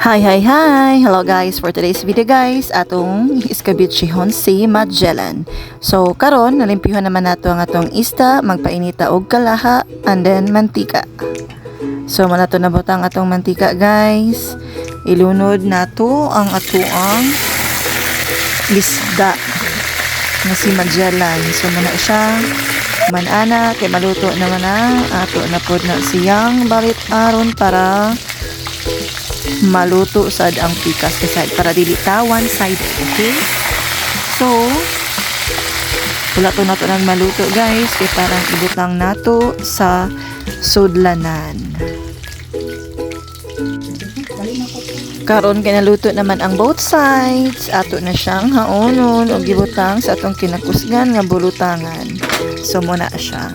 Hi, hi, hi! Hello guys! For today's video guys, atong iskabitsihon si Magellan. So, karon nalimpihan naman nato ang atong ista, magpainita og kalaha, and then mantika. So, manato na butang atong mantika guys. Ilunod nato ang atuang isda na si Magellan. So, muna siya manana, kay maluto naman na. Ato na pod na siyang balit aron para maluto sad ang pikas side para dili ta one sided, okay? So wala to nato nang maluto guys, kay parang ibutang nato sa sudlanan. Karon kay naluto naman ang both sides, ato na siyang haonon og gibutang sa atong kinakusgan nga bulutangan. So muna siya.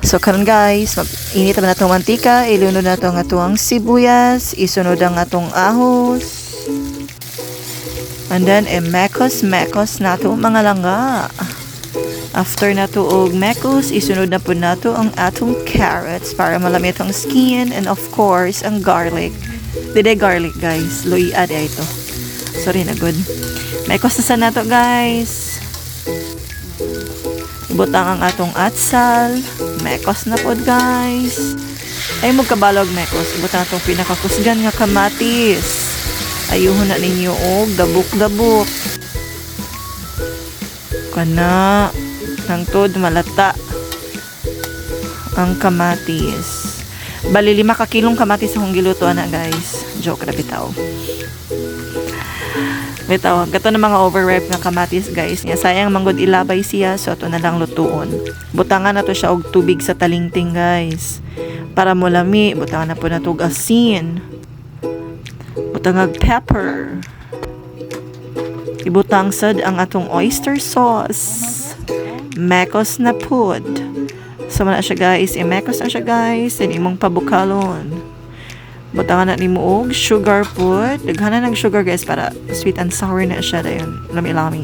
So karon guys, init na natong mantika, ilunod nato ang atuang sibuyas, isunod ang atong ahos. And then mekos nato mga langga. After nato og mekos, isunod na pud nato ang atong carrots para malami atong skin, and of course ang garlic. Dede garlic guys, luiad ito. Sorry na good. Mekos na sa nato guys. Ibutang ang atong atsal. Mekos na pod guys. Ay magkabalog mekos. Ibutang atong pinakakusgan nga kamatis. Ayuhon na ninyo og dabok-dabok. Kana nang tod malata ang kamatis. Bali 5 ka kilong kamatis akong giluto na guys. Joke na bitaw. Bitaw, gato na mga overripe nga kamatis guys. Nga sayang manggod ilabay siya, so ato na lang lutuon. Butangan na to siya og tubig sa talingting guys. Para mo lami, butangan na po na to og asin. Butangag pepper. Ibutang sad ang atong oyster sauce. Mekos na pod. So na siya guys, i-mekos na siya guys. Then imong pabukalon. Butangan na nimo og sugar pod. Daghanan ng sugar guys para sweet and sour na siya dayon. Lami-lami.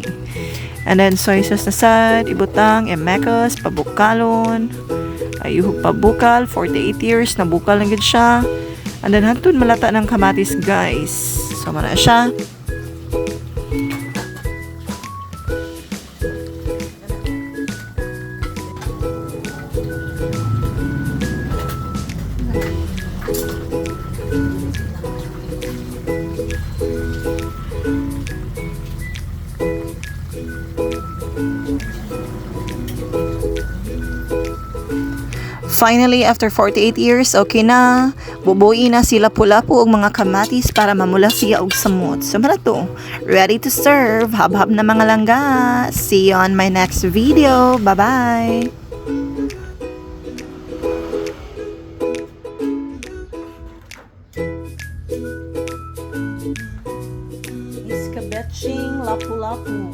And then soy sauce na sad, ibutang, mekos, pabukalon. Ayuhog pabukal, 48 years na bukal lang gid siya. And then hantun malata ng kamatis guys. So na siya. Finally, after 48 years, okay na. Bubuin na sila pula-pu og mga kamatis para mamula siya og samot. So, mara to. Ready to serve. Hab-hab na mga langga. See you on my next video. Bye-bye. Iskabetching lapu-lapu.